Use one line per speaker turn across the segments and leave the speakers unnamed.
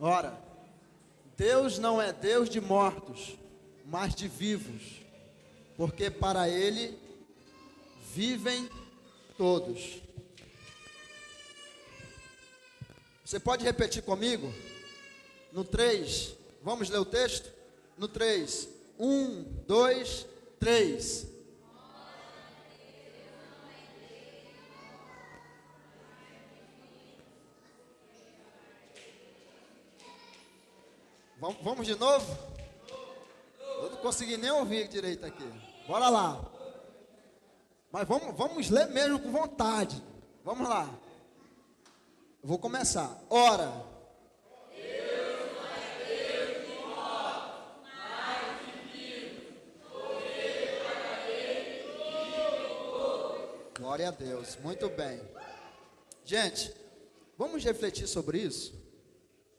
Ora, Deus não é Deus de mortos, mas de vivos, porque para Ele vivem todos. Você pode repetir comigo? No 3, vamos ler o texto? No 3, 1, 2, 3. Vamos de novo? Eu não consegui nem ouvir direito aqui. Bora lá. Mas vamos ler mesmo com vontade. Vamos lá. Eu vou começar. Ora. Deus não é Deus de mortos, mas de vivos. Porque para Ele vivem todos. Glória a Deus. Muito bem. Gente, vamos refletir sobre isso?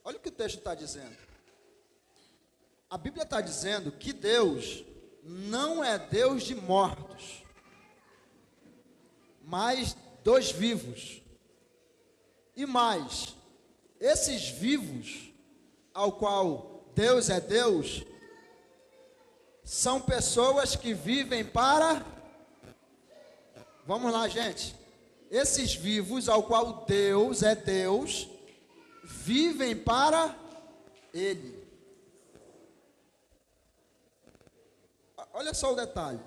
Olha o que o texto está dizendo. A Bíblia está dizendo que Deus não é Deus de mortos, mas dos vivos. E mais, esses vivos, ao qual Deus é Deus, são pessoas que vivem para... Vamos lá, gente. Esses vivos, ao qual Deus é Deus, vivem para Ele. Olha só o detalhe.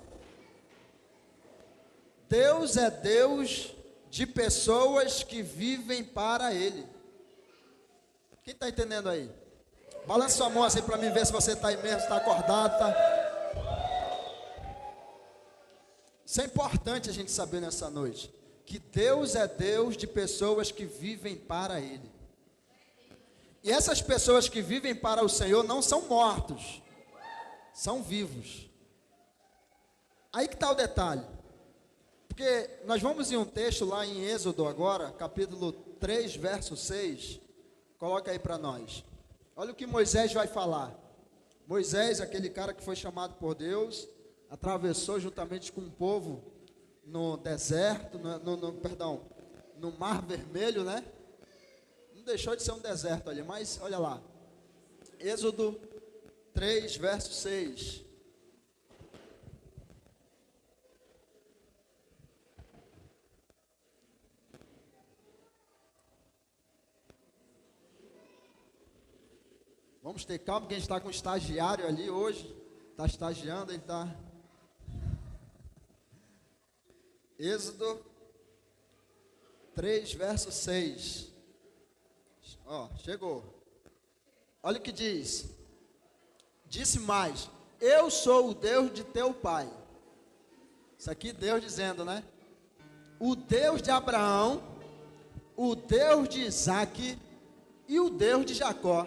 Deus é Deus de pessoas que vivem para Ele. Quem está entendendo aí? Balança sua mão assim para mim ver se você está aí mesmo, está acordado. Isso é importante a gente saber nessa noite. Que Deus é Deus de pessoas que vivem para Ele. E essas pessoas que vivem para o Senhor não são mortos, são vivos. Aí que está o detalhe, porque nós vamos em um texto lá em Êxodo agora, capítulo 3, verso 6, coloca aí para nós. Olha o que Moisés vai falar. Moisés, aquele cara que foi chamado por Deus, atravessou juntamente com o povo no deserto, no Mar Vermelho, né? Não deixou de ser um deserto ali, mas olha lá. Êxodo 3, verso 6. Vamos ter calma, porque a gente está com um estagiário ali hoje. Está estagiando, ele está... Êxodo 3, verso 6. Ó, chegou. Olha o que diz. Disse mais: eu sou o Deus de teu pai. Isso aqui Deus dizendo, né? O Deus de Abraão, o Deus de Isaque e o Deus de Jacó.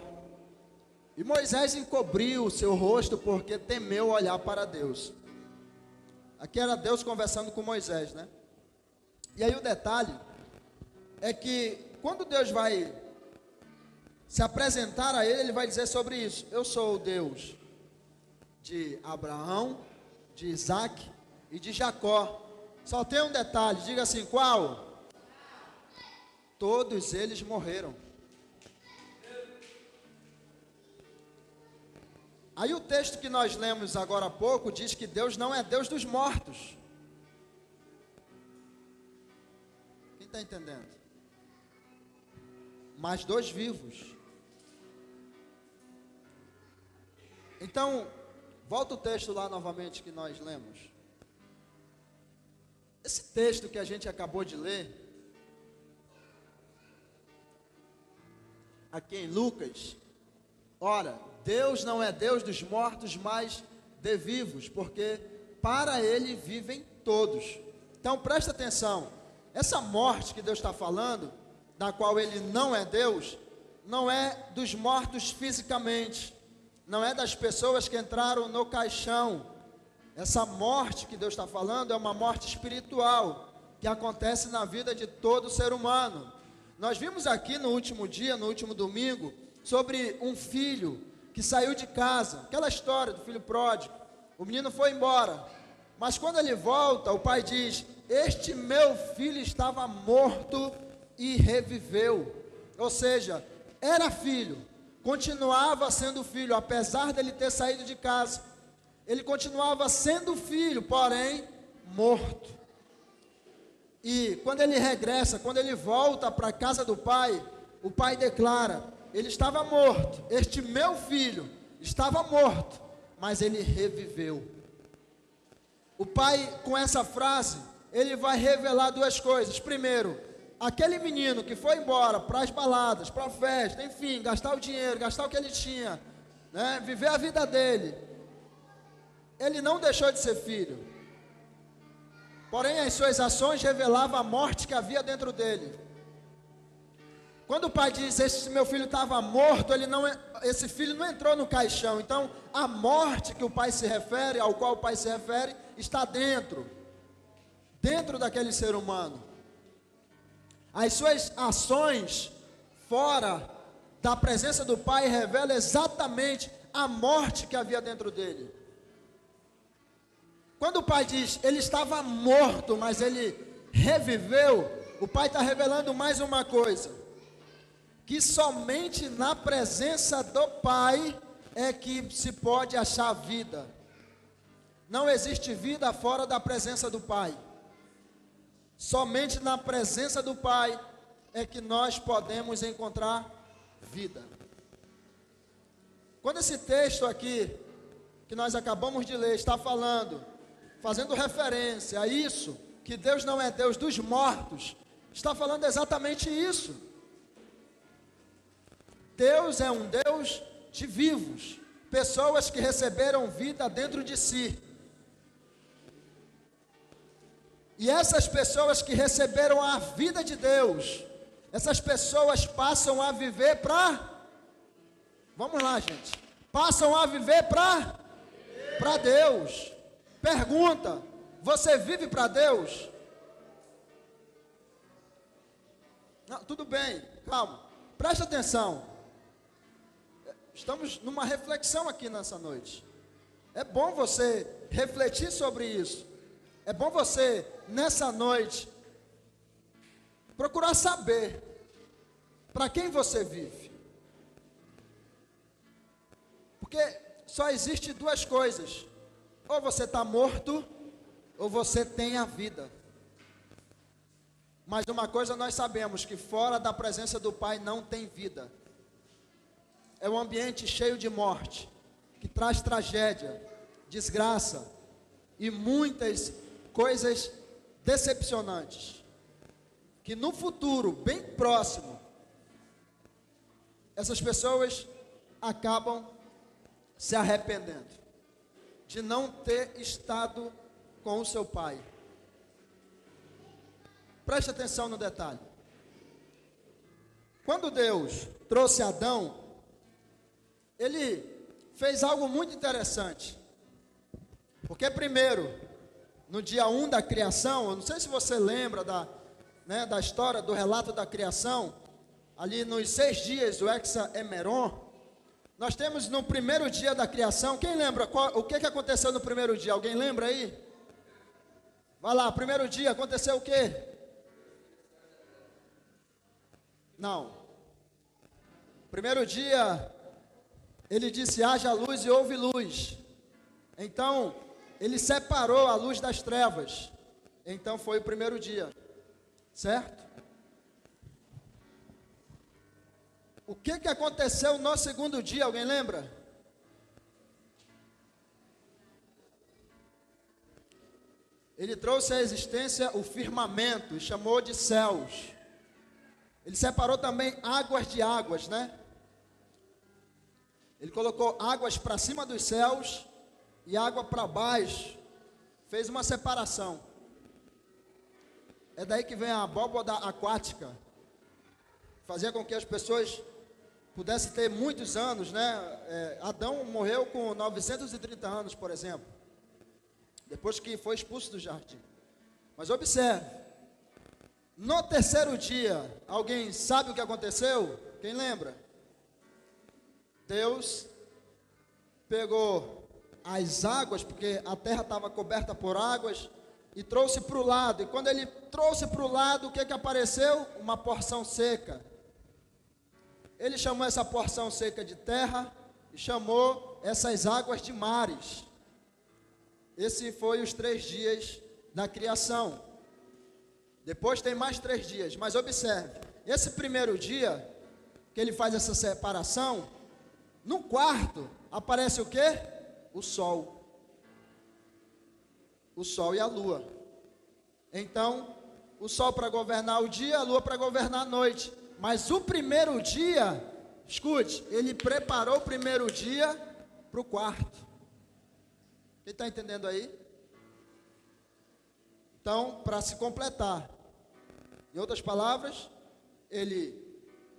E Moisés encobriu o seu rosto porque temeu olhar para Deus. Aqui era Deus conversando com Moisés, né? E aí o detalhe é que quando Deus vai se apresentar a ele, ele vai dizer sobre isso: eu sou o Deus de Abraão, de Isaque e de Jacó. Só tem um detalhe, diga assim, qual? Todos eles morreram. Aí o texto que nós lemos agora há pouco diz que Deus não é Deus dos mortos. Quem está entendendo? Mas dos vivos. Então, volta o texto lá novamente que nós lemos. Esse texto que a gente acabou de ler, aqui em Lucas, ora, Deus não é Deus dos mortos, mas de vivos, porque para Ele vivem todos. Então presta atenção, essa morte que Deus está falando, da qual Ele não é Deus, não é dos mortos fisicamente, não é das pessoas que entraram no caixão. Essa morte que Deus está falando é uma morte espiritual, que acontece na vida de todo ser humano. Nós vimos aqui no último dia, no último domingo, sobre um filho que saiu de casa, aquela história do filho pródigo. O menino foi embora, mas quando ele volta, o pai diz: este meu filho estava morto e reviveu. Ou seja, era filho, continuava sendo filho, apesar dele ter saído de casa. Ele continuava sendo filho, porém morto. E quando ele regressa, quando ele volta para a casa do pai, o pai declara: ele estava morto, este meu filho estava morto, mas ele reviveu. O pai, com essa frase, ele vai revelar duas coisas. Primeiro, aquele menino que foi embora para as baladas, para a festa, enfim, gastar o dinheiro, gastar o que ele tinha, né, viver a vida dele, ele não deixou de ser filho. Porém, as suas ações revelavam a morte que havia dentro dele. Quando o pai diz: esse meu filho estava morto, esse filho não entrou no caixão. Então, a morte que o pai se refere, ao qual o pai se refere, está dentro daquele ser humano. As suas ações fora da presença do pai revelam exatamente a morte que havia dentro dele. Quando o pai diz: ele estava morto, mas ele reviveu, o pai está revelando mais uma coisa: que somente na presença do pai é que se pode achar vida. Não existe vida fora da presença do pai. Somente na presença do pai é que nós podemos encontrar vida. Quando esse texto aqui, que nós acabamos de ler, está fazendo referência a isso, que Deus não é Deus dos mortos, está falando exatamente isso. Deus é um Deus de vivos, pessoas que receberam vida dentro de si. E essas pessoas que receberam a vida de Deus, essas pessoas passam a viver vamos lá, gente, passam a viver para Deus. Pergunta: você vive para Deus? Não, tudo bem, calma, preste atenção. Estamos numa reflexão aqui nessa noite. É bom você refletir sobre isso. É bom você, nessa noite, procurar saber para quem você vive. Porque só existe duas coisas: ou você está morto, ou você tem a vida. Mas uma coisa nós sabemos, que fora da presença do Pai não tem vida. É um ambiente cheio de morte, que traz tragédia, desgraça e muitas coisas decepcionantes, que no futuro, bem próximo, essas pessoas acabam se arrependendo de não ter estado com o seu pai. Preste atenção no detalhe. Quando Deus trouxe Adão, ele fez algo muito interessante. Porque primeiro, no dia 1 da criação, eu não sei se você lembra da história, do relato da criação, ali nos 6 dias, o Hexaemeron, nós temos no primeiro dia da criação, quem lembra o que aconteceu no primeiro dia? Alguém lembra aí? Vai lá, primeiro dia aconteceu o quê? Não. Primeiro dia, ele disse: haja luz e houve luz. Então, ele separou a luz das trevas. Então foi o primeiro dia, certo? O que aconteceu no segundo dia, alguém lembra? Ele trouxe à existência o firmamento e chamou de céus. Ele separou também águas de águas, né? Ele colocou águas para cima dos céus e água para baixo. Fez uma separação. É daí que vem a abóbora aquática. Fazia com que as pessoas pudessem ter muitos anos, né? Adão morreu com 930 anos, por exemplo, depois que foi expulso do jardim. Mas observe, no terceiro dia, alguém sabe o que aconteceu? Quem lembra? Deus pegou as águas, porque a terra estava coberta por águas, e trouxe para o lado. E quando ele trouxe para o lado, o que apareceu? Uma porção seca. ele chamou essa porção seca de terra e chamou essas águas de mares. Esse foi os 3 dias da criação. Depois tem mais 3 dias, mas observe, esse primeiro dia que ele faz essa separação, no quarto aparece o quê? O sol. O sol e a lua. Então, o sol para governar o dia, a lua para governar a noite. Mas o primeiro dia, escute, ele preparou o primeiro dia para o quarto. Quem está entendendo aí? Então, para se completar, em outras palavras, ele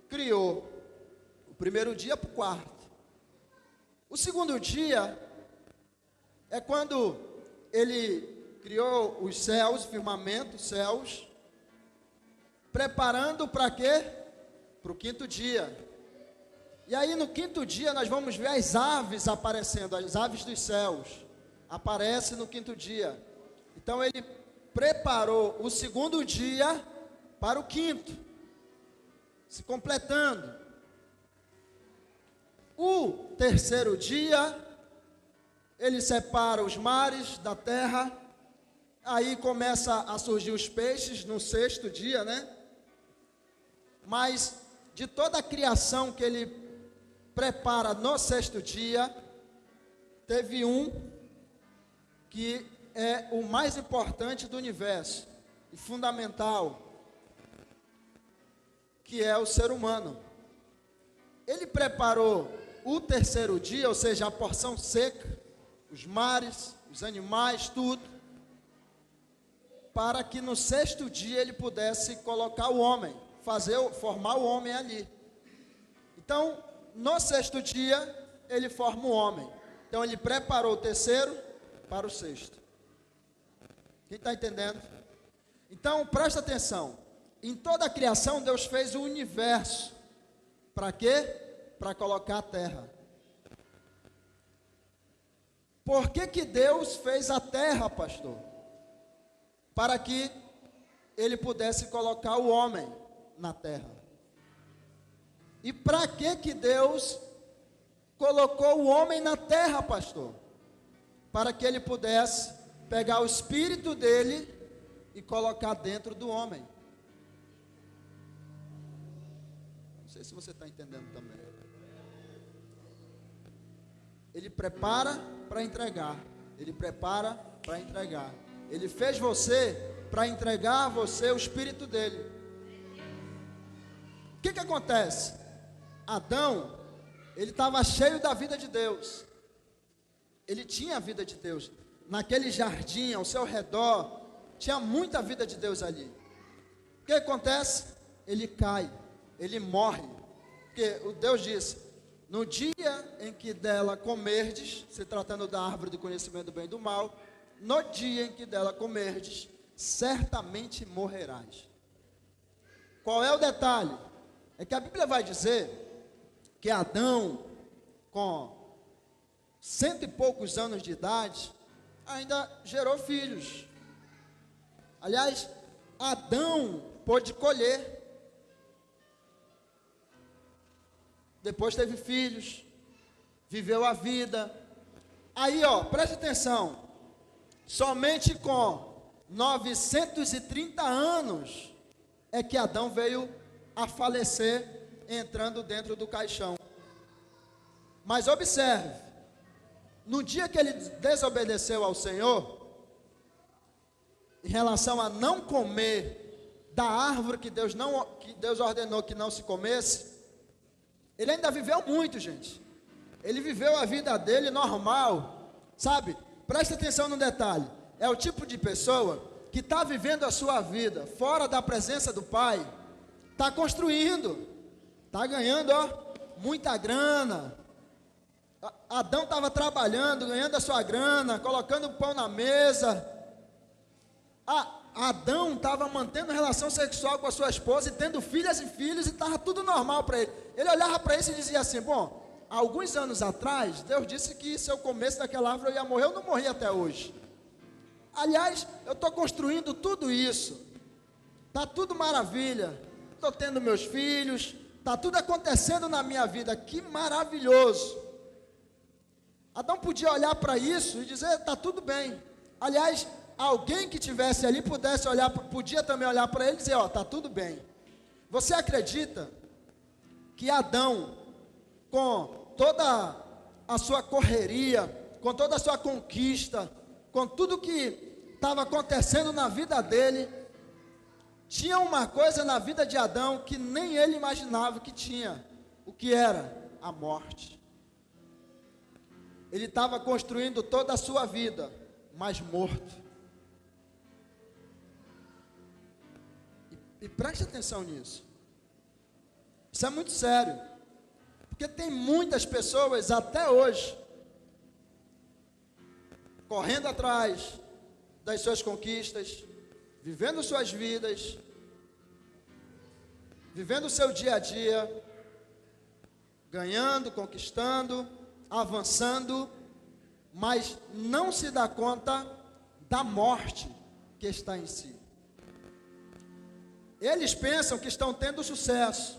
criou o primeiro dia para o quarto. O segundo dia é quando ele criou os céus, firmamento, céus, preparando para quê? Para o 5º dia. E aí no 5º dia nós vamos ver as aves aparecendo, as aves dos céus, aparecem no 5º dia. Então ele preparou o 2º dia para o 5º, se completando. O 3º dia, ele separa os mares da terra, aí começa a surgir os peixes no 6º dia, né? Mas de toda a criação que ele prepara no 6º dia, teve um que é o mais importante do universo e fundamental, que é o ser humano. Ele preparou o 3º dia, ou seja, a porção seca, os mares, os animais, tudo, para que no 6º dia ele pudesse colocar o homem, formar o homem ali. Então, no 6º dia, ele forma o homem. Então, ele preparou o 3º para o 6º. Quem está entendendo? Então, presta atenção. Em toda a criação, Deus fez o universo. Para quê? Para colocar a terra. Por que Deus fez a terra, pastor? Para que ele pudesse colocar o homem na terra. E para que Deus colocou o homem na terra, pastor? Para que ele pudesse pegar o espírito dele e colocar dentro do homem. Não sei se você está entendendo também. Ele prepara para entregar. Ele prepara para entregar. Ele fez você para entregar a você o espírito dele. O que acontece? Adão, ele estava cheio da vida de Deus. Ele tinha a vida de Deus. Naquele jardim, ao seu redor, tinha muita vida de Deus ali. O que acontece? Ele cai, ele morre. Porque o Deus disse: no dia em que dela comerdes, se tratando da árvore do conhecimento do bem e do mal, no dia em que dela comerdes, certamente morrerás. Qual é o detalhe? É que a Bíblia vai dizer que Adão, com 100 e poucos anos de idade, ainda gerou filhos. Aliás, Adão pôde colher. Depois teve filhos, viveu a vida. Aí, preste atenção. Somente com 930 anos é que Adão veio a falecer, entrando dentro do caixão. Mas observe, no dia que ele desobedeceu ao Senhor, em relação a não comer da árvore que Deus ordenou que não se comesse, ele ainda viveu muito, gente. Ele viveu a vida dele normal, sabe? Presta atenção no detalhe. É o tipo de pessoa que está vivendo a sua vida fora da presença do Pai, está construindo, está ganhando muita grana. Adão estava trabalhando, ganhando a sua grana, colocando o pão na mesa. Adão estava mantendo relação sexual com a sua esposa e tendo filhas e filhos, e estava tudo normal para ele. Ele olhava para isso e dizia assim: bom, alguns anos atrás, Deus disse que se eu comesse daquela árvore eu ia morrer. Eu não morri até hoje. Aliás, eu estou construindo tudo isso, está tudo maravilha, estou tendo meus filhos, Está tudo acontecendo na minha vida, que maravilhoso. Adão podia olhar para isso e dizer, está tudo bem. Aliás, alguém que tivesse ali pudesse olhar, podia também olhar para ele e dizer, está tudo bem. Você acredita que Adão, com toda a sua correria, com toda a sua conquista, com tudo que estava acontecendo na vida dele, tinha uma coisa na vida de Adão que nem ele imaginava que tinha. O que era? A morte. Ele estava construindo toda a sua vida, mas morto. E preste atenção nisso. Isso é muito sério. Porque tem muitas pessoas até hoje correndo atrás das suas conquistas, vivendo suas vidas, vivendo o seu dia a dia, ganhando, conquistando, avançando, mas não se dá conta da morte que está em si. Eles pensam que estão tendo sucesso,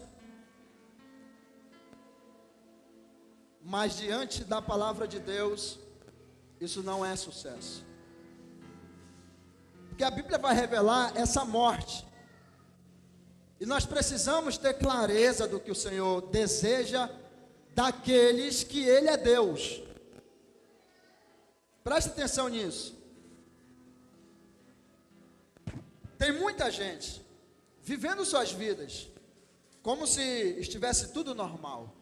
mas diante da palavra de Deus, isso não é sucesso. Porque a Bíblia vai revelar essa morte. E nós precisamos ter clareza do que o Senhor deseja daqueles que Ele é Deus. Preste atenção nisso. Tem muita gente vivendo suas vidas como se estivesse tudo normal.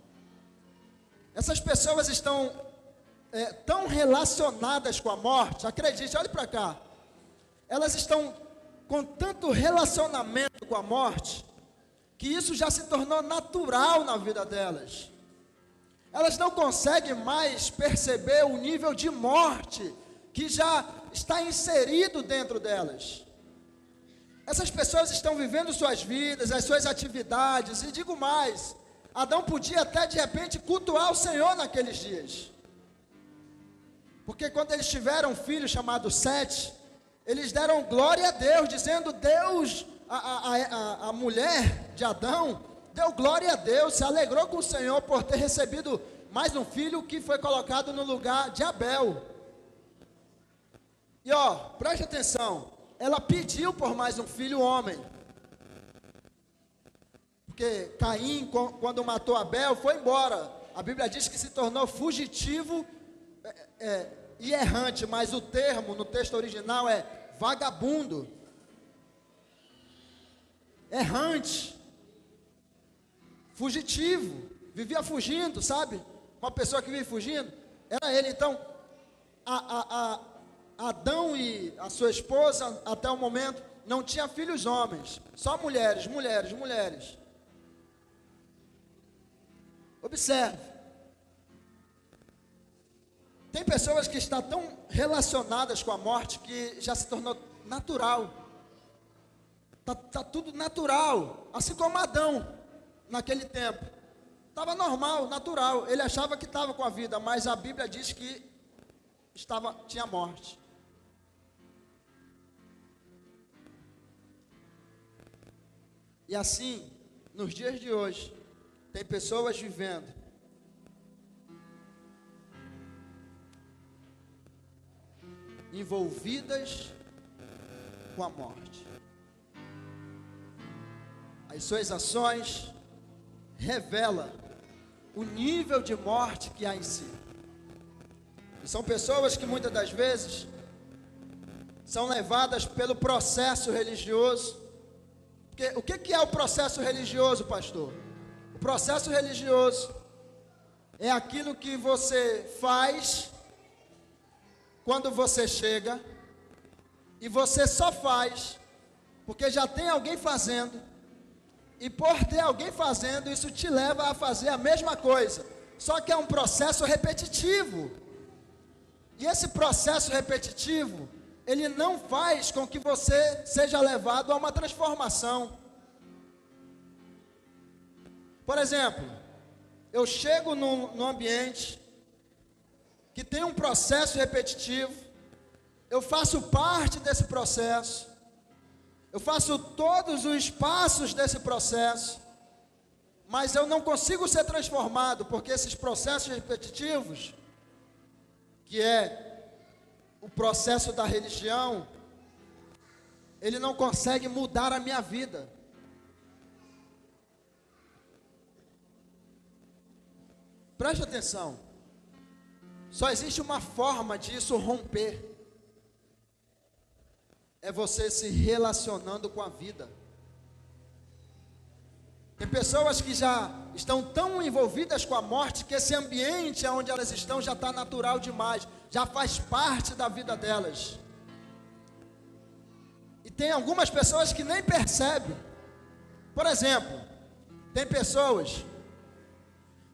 Essas pessoas estão tão relacionadas com a morte, acredite, olhe para cá. Elas estão com tanto relacionamento com a morte, que isso já se tornou natural na vida delas. Elas não conseguem mais perceber o nível de morte que já está inserido dentro delas. Essas pessoas estão vivendo suas vidas, as suas atividades, e digo mais, Adão podia até de repente cultuar o Senhor naqueles dias. Porque quando eles tiveram um filho chamado Sete, eles deram glória a Deus, dizendo, Deus, a mulher de Adão, deu glória a Deus, se alegrou com o Senhor por ter recebido mais um filho que foi colocado no lugar de Abel. E preste atenção, ela pediu por mais um filho homem. Porque Caim, quando matou Abel, foi embora. A Bíblia diz que se tornou fugitivo e errante, mas o termo no texto original é vagabundo, errante, fugitivo, vivia fugindo, sabe? Uma pessoa que vive fugindo, era ele. Então, Adão e a sua esposa, até o momento, não tinha filhos homens, só mulheres. Observe, tem pessoas que estão tão relacionadas com a morte que já se tornou natural. Tá tudo natural, assim como Adão naquele tempo. Estava normal, natural. Ele achava que estava com a vida, mas a Bíblia diz que tinha morte. E assim, nos dias de hoje, tem pessoas vivendo envolvidas com a morte. As suas ações revelam o nível de morte que há em si. E são pessoas que muitas das vezes são levadas pelo processo religioso. Porque o que é o processo religioso, pastor? O processo religioso é aquilo que você faz quando você chega, e você só faz porque já tem alguém fazendo, e por ter alguém fazendo, isso te leva a fazer a mesma coisa, só que é um processo repetitivo. E esse processo repetitivo, ele não faz com que você seja levado a uma transformação. Por exemplo, eu chego num ambiente que tem um processo repetitivo, eu faço parte desse processo, eu faço todos os passos desse processo, mas eu não consigo ser transformado, porque esses processos repetitivos, que é o processo da religião, ele não consegue mudar a minha vida. Preste atenção, só existe uma forma disso romper, é você se relacionando com a vida. Tem pessoas que já estão tão envolvidas com a morte, que esse ambiente onde elas estão já está natural demais, já faz parte da vida delas. E tem algumas pessoas que nem percebem. Por exemplo, tem pessoas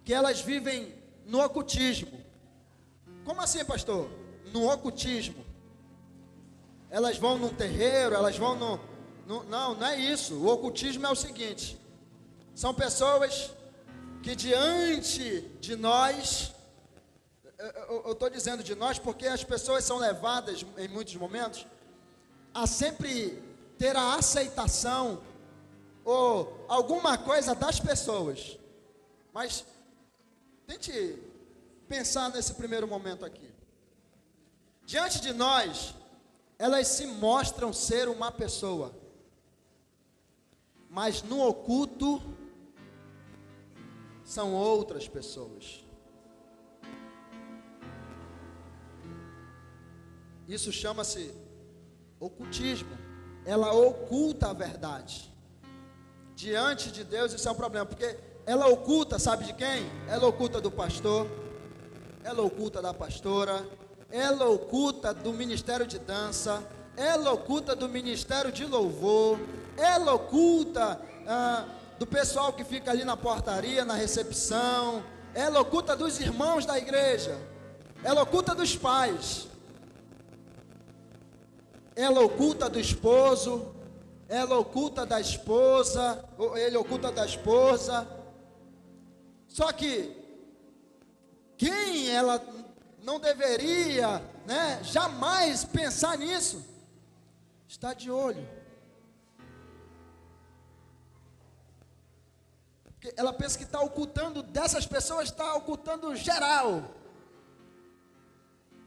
que elas vivem no ocultismo. Como assim, pastor? No ocultismo. Elas vão num terreiro, elas vão não é isso. O ocultismo é o seguinte: são pessoas que diante de nós, eu estou dizendo de nós porque as pessoas são levadas em muitos momentos a sempre ter a aceitação ou alguma coisa das pessoas. Mas tente pensar nesse primeiro momento aqui. Diante de nós, elas se mostram ser uma pessoa, mas no oculto são outras pessoas. Isso chama-se ocultismo. Ela oculta a verdade. Diante de Deus isso é um problema, porque ela oculta, sabe de quem? Ela oculta do pastor, ela oculta da pastora, ela oculta do ministério de dança, ela oculta do ministério de louvor, ela oculta do pessoal que fica ali na portaria, na recepção, ela oculta dos irmãos da igreja, ela oculta dos pais, ela oculta do esposo, ela oculta da esposa, ou ele oculta da esposa. Só que quem ela não deveria, jamais pensar nisso, está de olho. Porque ela pensa que está ocultando dessas pessoas, está ocultando geral.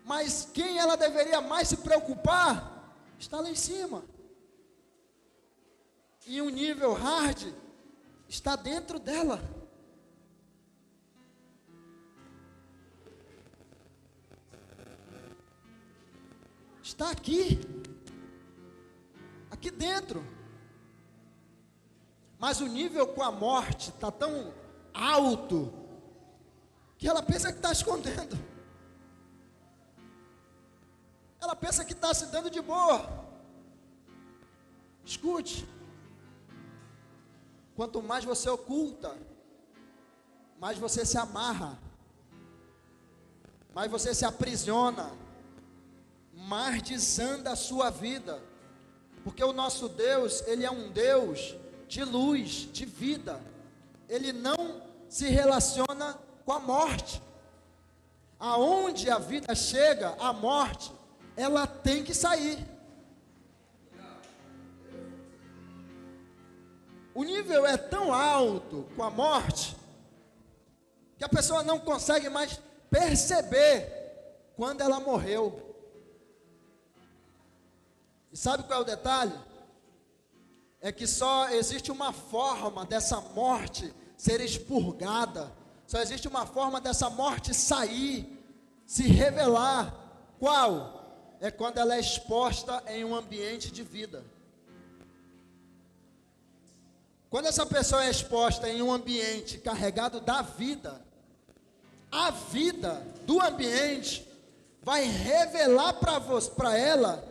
Mas quem ela deveria mais se preocupar, está lá em cima. E um nível hard está dentro dela. Está aqui dentro. Mas o nível com a morte está tão alto que ela pensa que está escondendo. Ela pensa que está se dando de boa. Escute. Quanto mais você oculta, mais você se amarra, mais você se aprisiona, mais desanda a sua vida. Porque o nosso Deus, Ele é um Deus de luz, de vida. Ele não se relaciona com a morte. Aonde a vida chega, a morte, ela tem que sair. O nível é tão alto com a morte, que a pessoa não consegue mais perceber quando ela morreu. E sabe qual é o detalhe? É que só existe uma forma dessa morte ser expurgada, só existe uma forma dessa morte sair, se revelar. Qual? É quando ela é exposta em um ambiente de vida. Quando essa pessoa é exposta em um ambiente carregado da vida, a vida do ambiente vai revelar para ela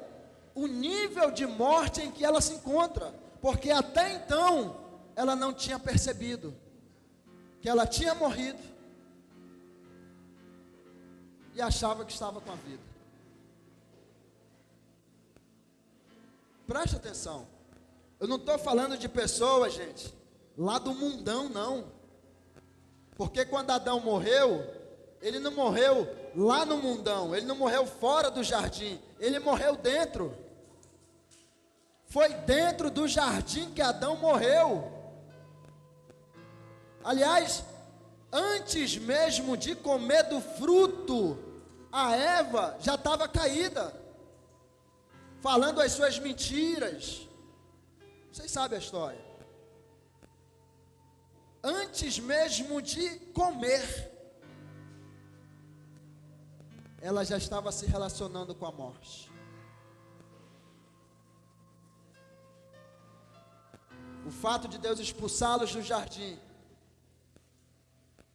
o nível de morte em que ela se encontra, porque até então ela não tinha percebido que ela tinha morrido e achava que estava com a vida. Preste atenção, eu não estou falando de pessoas, gente, lá do mundão, não, porque quando Adão morreu, ele não morreu lá no mundão, ele não morreu fora do jardim, ele morreu dentro. Foi dentro do jardim que Adão morreu. Aliás, antes mesmo de comer do fruto, a Eva já estava caída, falando as suas mentiras. Vocês sabem a história. Antes mesmo de comer, ela já estava se relacionando com a morte. O fato de Deus expulsá-los do jardim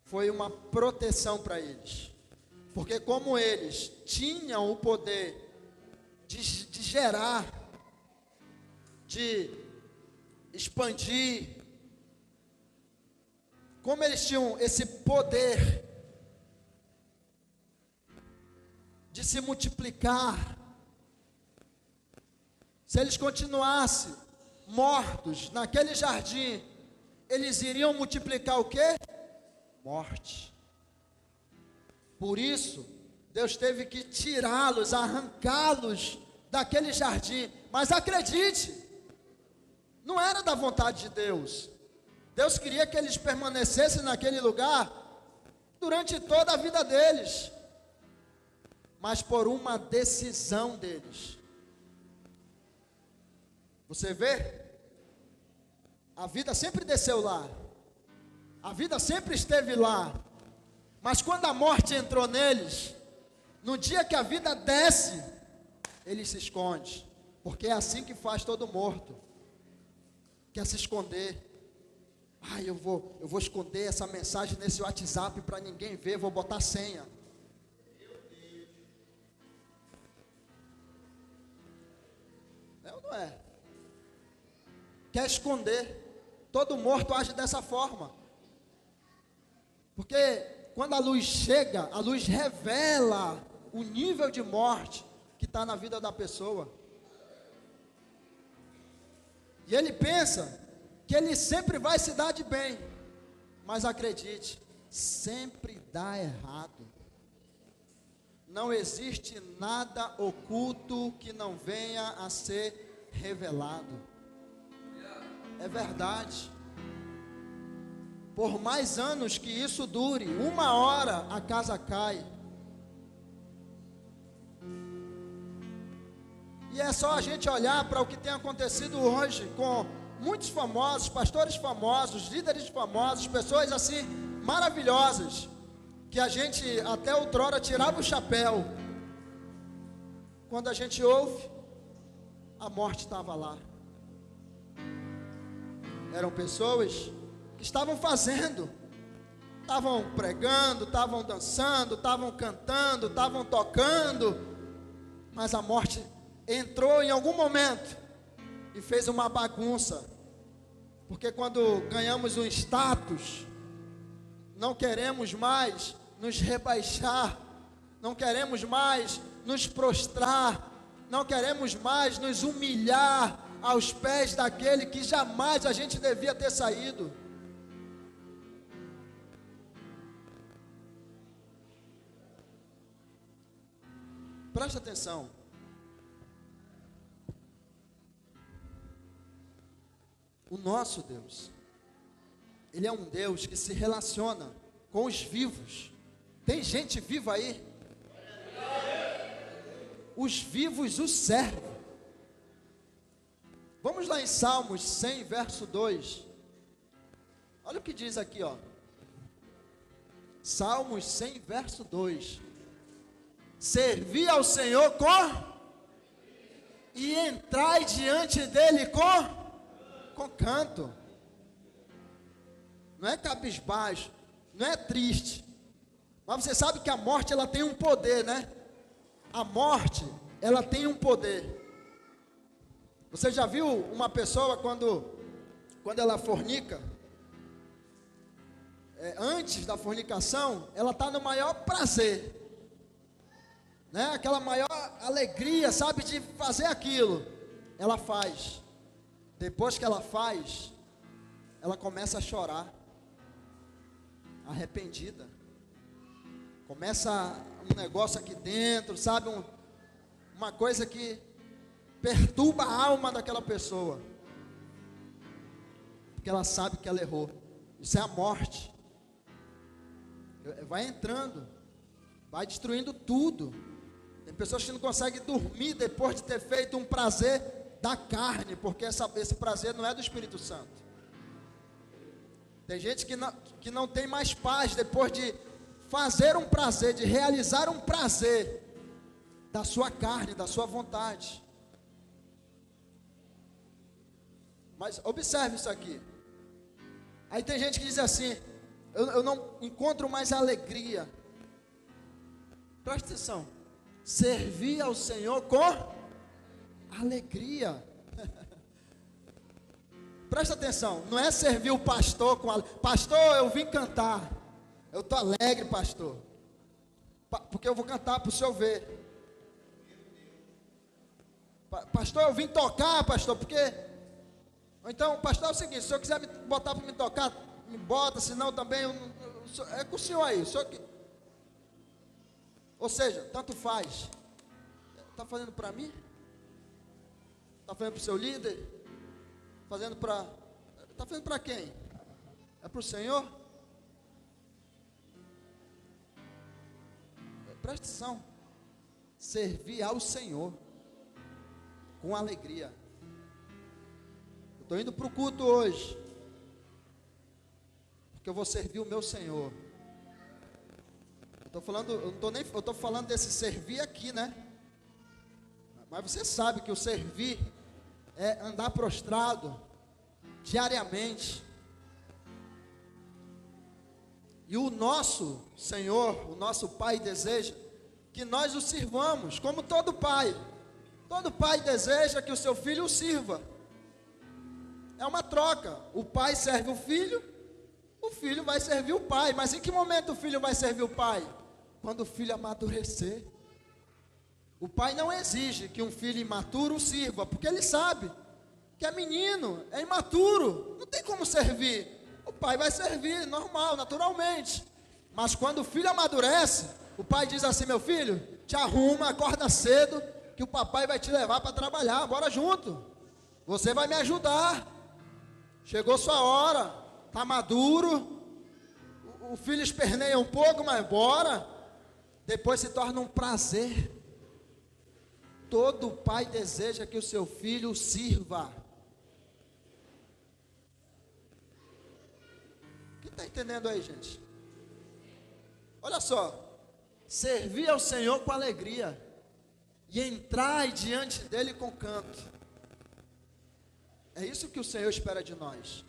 foi uma proteção para eles, porque como eles tinham o poder de gerar, de expandir, como eles tinham esse poder de se multiplicar, se eles continuassem mortos naquele jardim, eles iriam multiplicar o quê? Morte. Por isso, Deus teve que tirá-los, arrancá-los daquele jardim. Mas acredite, não era da vontade de Deus. Deus queria que eles permanecessem naquele lugar durante toda a vida deles, mas por uma decisão deles. Você vê? A vida sempre desceu lá, a vida sempre esteve lá, mas quando a morte entrou neles, no dia que a vida desce, ele se esconde, porque é assim que faz todo morto, quer se esconder. Eu vou esconder essa mensagem nesse WhatsApp para ninguém ver, vou botar senha. É ou não é? Quer esconder. Todo morto age dessa forma. Porque quando a luz chega, a luz revela o nível de morte que está na vida da pessoa. E ele pensa que ele sempre vai se dar de bem, mas acredite, sempre dá errado. Não existe nada oculto que não venha a ser revelado. É verdade. Por mais anos que isso dure, uma hora a casa cai. E é só a gente olhar para o que tem acontecido hoje com muitos famosos, pastores famosos, líderes famosos, pessoas assim maravilhosas, que a gente até outrora tirava o chapéu. Quando a gente ouve, a morte estava lá. Eram pessoas que estavam fazendo, estavam pregando, estavam dançando, estavam cantando, estavam tocando, mas a morte entrou em algum momento e fez uma bagunça. Porque quando ganhamos um status, não queremos mais nos rebaixar, não queremos mais nos prostrar, não queremos mais nos humilhar aos pés daquele que jamais a gente devia ter saído. Preste atenção. O nosso Deus, Ele é um Deus que se relaciona com os vivos. Tem gente viva aí? Os vivos o servem. Vamos lá em Salmos 100, verso 2. Olha o que diz aqui, ó. Salmos 100, verso 2. Servi ao Senhor e entrai diante dele com canto. Não é cabisbaixo, não é triste. Mas você sabe que a morte, ela tem um poder, né? A morte, ela tem um poder. Você já viu uma pessoa quando ela fornica? Antes da fornicação, ela está no maior prazer, né? Aquela maior alegria, sabe, de fazer aquilo. Ela faz. Depois que ela faz, ela começa a chorar, arrependida. Começa um negócio aqui dentro, sabe, uma coisa que perturba a alma daquela pessoa, porque ela sabe que ela errou. Isso é a morte. Vai entrando, vai destruindo tudo. Tem pessoas que não conseguem dormir depois de ter feito um prazer da carne, porque esse prazer não é do Espírito Santo. Tem gente que não tem mais paz depois de fazer um prazer, de realizar um prazer da sua carne, da sua vontade. Mas observe isso aqui. Aí tem gente que diz assim: eu não encontro mais alegria. Presta atenção. Servir ao Senhor com alegria. Presta atenção. Não é servir o pastor com alegria. Pastor, eu vim cantar. Eu estou alegre, pastor. Porque eu vou cantar para o senhor ver. Pastor, eu vim tocar, pastor, porque... Então, pastor, é o seguinte: se o senhor quiser me botar para me tocar, me bota, senão também... é com o senhor aí. O senhor que... Ou seja, tanto faz. Está fazendo para mim? Está fazendo para o seu líder? Fazendo para... Está fazendo para quem? É para o Senhor? Presta atenção. Servir ao Senhor com alegria. Eu estou indo para o culto hoje, porque eu vou servir o meu Senhor. Eu estou falando desse servir aqui, né? Mas você sabe que o servir é andar prostrado diariamente. E o nosso Senhor, o nosso Pai deseja que nós o sirvamos, como todo pai. Todo pai deseja que o seu filho o sirva. É uma troca. O pai serve o filho vai servir o pai. Mas em que momento o filho vai servir o pai? Quando o filho amadurecer. O pai não exige que um filho imaturo o sirva, porque ele sabe que é menino, é imaturo, não tem como servir. O pai vai servir, normal, naturalmente. Mas quando o filho amadurece, o pai diz assim: meu filho, te arruma, acorda cedo, que o papai vai te levar para trabalhar, bora junto. Você vai me ajudar. Chegou sua hora, está maduro. O filho esperneia um pouco, mas bora. Depois se torna um prazer. Todo pai deseja que o seu filho o sirva. Quem está entendendo aí, gente? Olha só. Servir ao Senhor com alegria e entrar diante dele com canto. É isso que o Senhor espera de nós.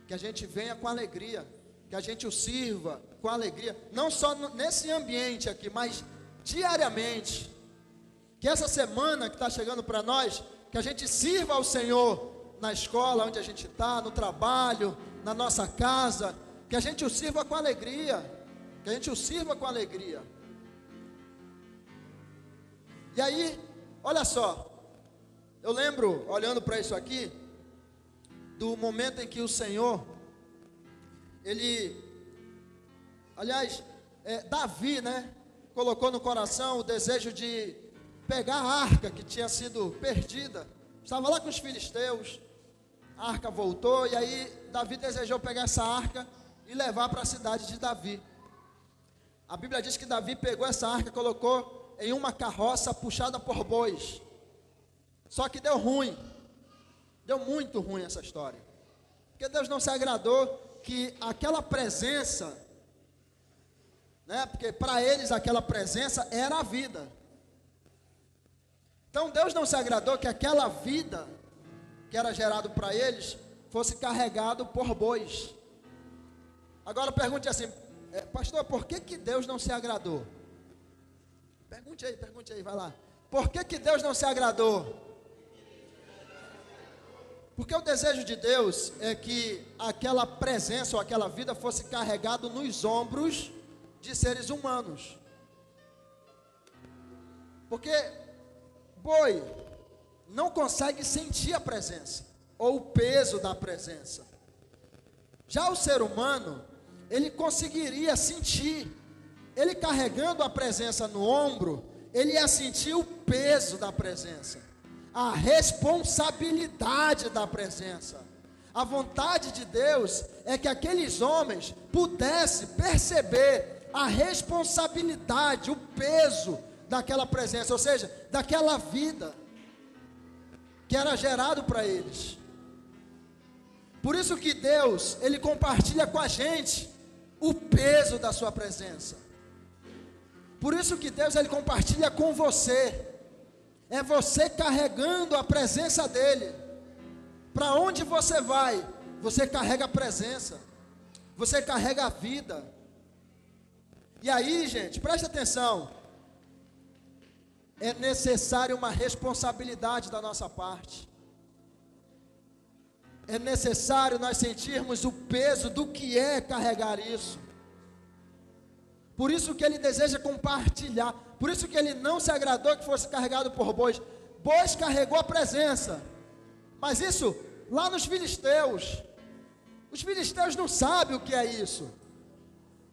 Que a gente venha com alegria, que a gente o sirva com alegria, não só nesse ambiente aqui, mas diariamente. Que essa semana que está chegando para nós, que a gente sirva ao Senhor na escola onde a gente está, no trabalho, na nossa casa, que a gente o sirva com alegria, que a gente o sirva com alegria. E aí, olha só, eu lembro, olhando para isso aqui, do momento em que o Senhor, Davi, né, colocou no coração o desejo de pegar a arca que tinha sido perdida. Estava lá com os filisteus, a arca voltou, e aí Davi desejou pegar essa arca e levar para a cidade de Davi. A Bíblia diz que Davi pegou essa arca e colocou em uma carroça puxada por bois. Só que deu ruim. Deu muito ruim essa história. Porque Deus não se agradou que aquela presença, né? Porque para eles aquela presença era a vida. Então Deus não se agradou que aquela vida que era gerado para eles fosse carregado por bois. Agora pergunte assim: pastor, por que Deus não se agradou? Pergunte aí, vai lá. Por que Deus não se agradou? Porque o desejo de Deus é que aquela presença ou aquela vida fosse carregado nos ombros de seres humanos. Porque boi não consegue sentir a presença ou o peso da presença. Já o ser humano, ele conseguiria sentir. Ele carregando a presença no ombro, ele ia sentir o peso da presença, a responsabilidade da presença, A vontade de Deus é que aqueles homens pudessem perceber a responsabilidade, o peso daquela presença, ou seja, daquela vida que era gerado para eles. Por isso que Deus, Ele compartilha com a gente o peso da sua presença. Por isso que Deus, Ele compartilha com você. É você carregando a presença dEle. Para onde você vai, você carrega a presença. Você carrega a vida. E aí, gente, preste atenção. É necessário uma responsabilidade da nossa parte. É necessário nós sentirmos o peso do que é carregar isso. Por isso que Ele deseja compartilhar. Por isso que Ele não se agradou que fosse carregado por bois. Bois carregou a presença. Mas isso, lá nos filisteus, os filisteus não sabem o que é isso.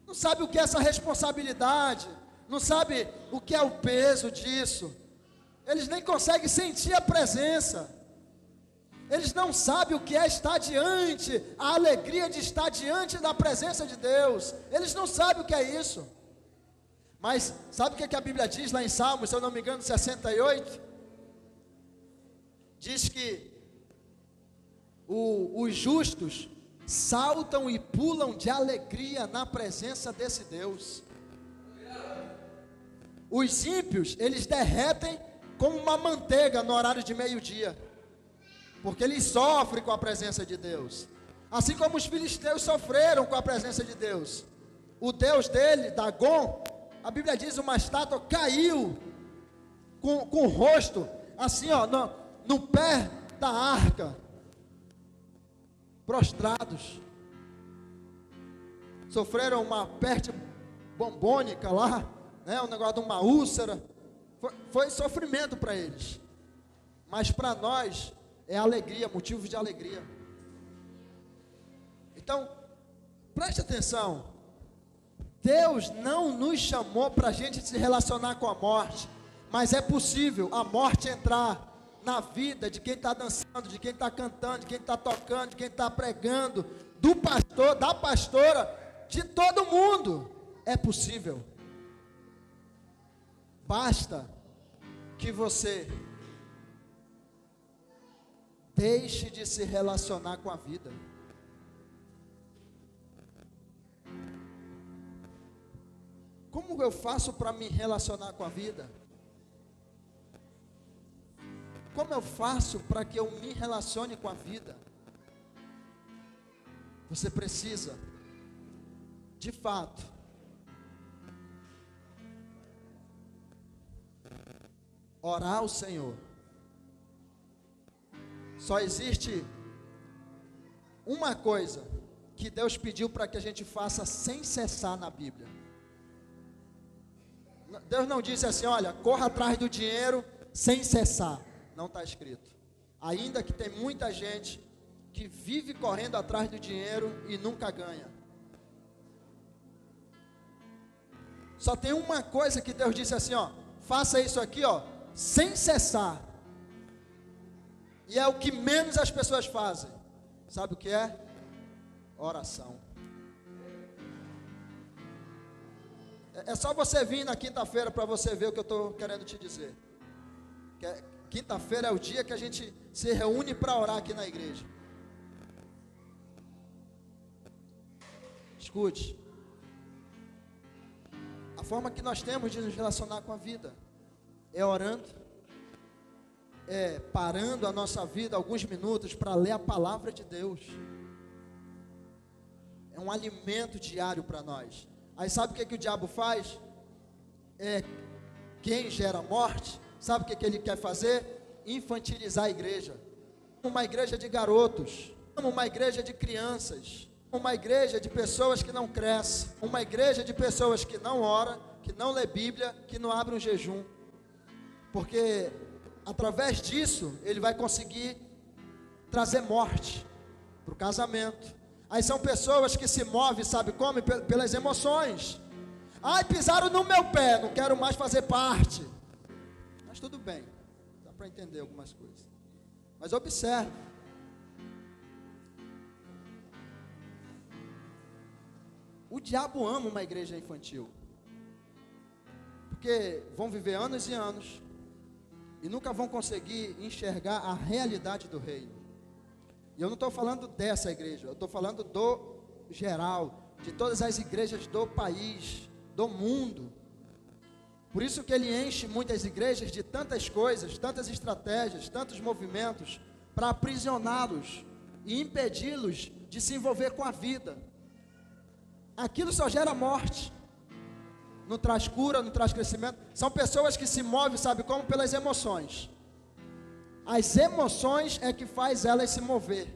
Não sabem o que é essa responsabilidade. Não sabem o que é o peso disso. Eles nem conseguem sentir a presença. Eles não sabem o que é estar diante, a alegria de estar diante da presença de Deus. Eles não sabem o que é isso. Mas sabe o que a Bíblia diz lá em Salmos, se eu não me engano, 68? Diz que os justos saltam e pulam de alegria na presença desse Deus. Os ímpios, eles derretem como uma manteiga no horário de meio-dia, porque eles sofrem com a presença de Deus, assim como os filisteus sofreram com a presença de Deus. O Deus dele, Dagon, a Bíblia diz, uma estátua caiu com o rosto assim, ó, no pé da arca, prostrados. Sofreram uma peste bombônica lá, né, um negócio de uma úlcera. Foi sofrimento para eles, mas para nós é alegria, motivo de alegria. Então, preste atenção. Deus não nos chamou para a gente se relacionar com a morte, mas é possível a morte entrar na vida de quem está dançando, de quem está cantando, de quem está tocando, de quem está pregando, do pastor, da pastora, de todo mundo. É possível. Basta que você deixe de se relacionar com a vida. Como eu faço para me relacionar com a vida? Como eu faço para que eu me relacione com a vida? Você precisa, de fato, orar ao Senhor. Só existe uma coisa que Deus pediu para que a gente faça sem cessar na Bíblia. Deus não disse assim, olha, corra atrás do dinheiro sem cessar. Não está escrito. Ainda que tem muita gente que vive correndo atrás do dinheiro e nunca ganha. Só tem uma coisa que Deus disse assim, ó, faça isso aqui, ó, sem cessar. E é o que menos as pessoas fazem. Sabe o que é? Oração. É só você vir na quinta-feira para você ver o que eu estou querendo te dizer. Quinta-feira é o dia que a gente se reúne para orar aqui na igreja. Escute. A forma que nós temos de nos relacionar com a vida é orando, é parando a nossa vida alguns minutos para ler a palavra de Deus. É um alimento diário para nós. Aí sabe o que o diabo faz? Quem gera morte, sabe o que ele quer fazer? Infantilizar a igreja. Uma igreja de garotos, uma igreja de crianças, uma igreja de pessoas que não crescem, uma igreja de pessoas que não oram, que não lê Bíblia, que não abre um jejum. Porque através disso ele vai conseguir trazer morte para o casamento. Aí são pessoas que se movem, sabe como? Pelas emoções. Ai, pisaram no meu pé, não quero mais fazer parte. Mas tudo bem, dá para entender algumas coisas. Mas observe, O diabo ama uma igreja infantil. Porque vão viver anos e anos e nunca vão conseguir enxergar a realidade do reino. E eu não estou falando dessa igreja, eu estou falando do geral, de todas as igrejas do país, do mundo. Por isso que ele enche muitas igrejas de tantas coisas, tantas estratégias, tantos movimentos, para aprisioná-los e impedi-los de se envolver com a vida. Aquilo só gera morte, não traz cura, não traz crescimento. São pessoas que se movem, sabe como? Pelas emoções. As emoções é que faz elas se mover.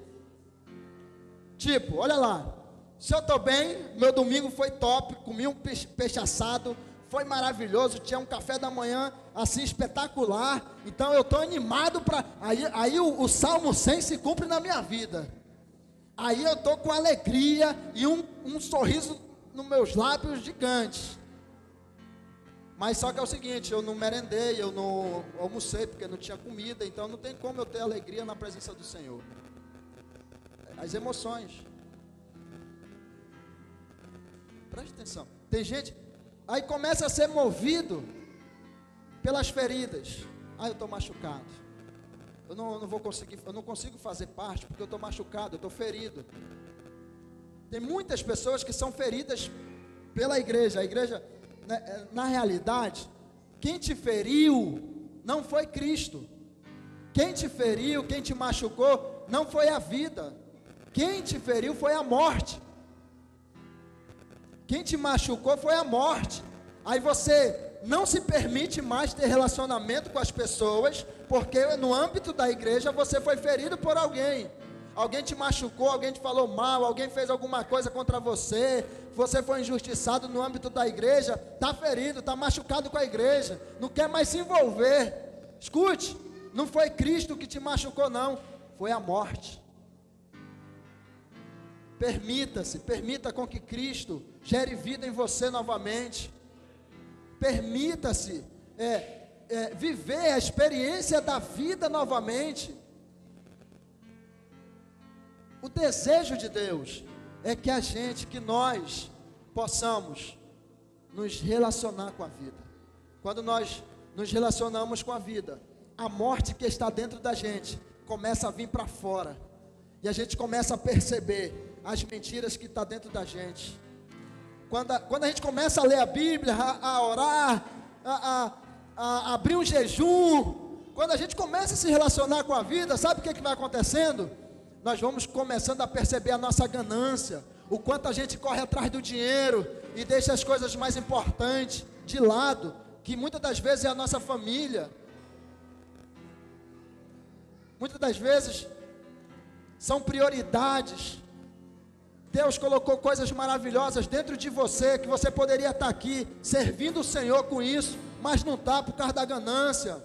Tipo, olha lá, se eu estou bem, meu domingo foi top, comi um peixe assado, foi maravilhoso, tinha um café da manhã assim espetacular, então eu estou animado para... Aí o Salmo 100 se cumpre na minha vida. Aí eu estou com alegria e um sorriso nos meus lábios gigantes. Mas só que é o seguinte, eu não merendei, eu não almocei porque não tinha comida, então não tem como eu ter alegria na presença do Senhor. As emoções. Preste atenção. Tem gente, aí começa a ser movido pelas feridas. Eu estou machucado. Eu não consigo fazer parte porque eu estou machucado, eu estou ferido. Tem muitas pessoas que são feridas pela igreja. A igreja, na realidade, quem te feriu não foi Cristo. Quem te feriu, quem te machucou, não foi a vida. Quem te feriu foi a morte. Quem te machucou foi a morte. Aí você não se permite mais ter relacionamento com as pessoas, porque no âmbito da igreja você foi ferido por alguém. Alguém te machucou, alguém te falou mal, alguém fez alguma coisa contra você, você foi injustiçado no âmbito da igreja, está ferido, está machucado com a igreja, não quer mais se envolver. Escute, não foi Cristo que te machucou não, foi a morte. Permita com que Cristo gere vida em você novamente. Permita-se viver a experiência da vida novamente. O desejo de Deus é que nós possamos nos relacionar com a vida. Quando nós nos relacionamos com a vida, a morte que está dentro da gente começa a vir para fora. E a gente começa a perceber as mentiras que estão dentro da gente. Quando a gente começa a ler a Bíblia, a orar, a abrir um jejum, quando a gente começa a se relacionar com a vida, sabe o que vai acontecendo? Nós vamos começando a perceber a nossa ganância, o quanto a gente corre atrás do dinheiro e deixa as coisas mais importantes de lado, que muitas das vezes é a nossa família. Muitas das vezes são prioridades. Deus colocou coisas maravilhosas dentro de você, que você poderia estar aqui servindo o Senhor com isso, mas não está por causa da ganância.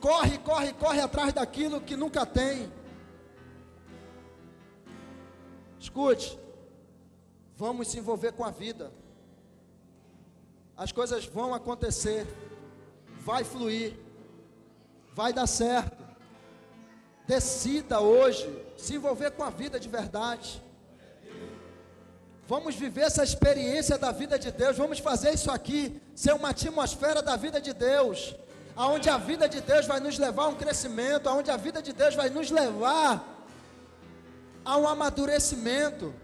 Corre atrás daquilo que nunca tem. Escute, vamos se envolver com a vida. As coisas vão acontecer, vai fluir, vai dar certo. Decida hoje se envolver com a vida de verdade. Vamos viver essa experiência da vida de Deus. Vamos fazer isso aqui ser uma atmosfera da vida de Deus, aonde a vida de Deus vai nos levar a um crescimento, aonde a vida de Deus vai nos levar a um amadurecimento.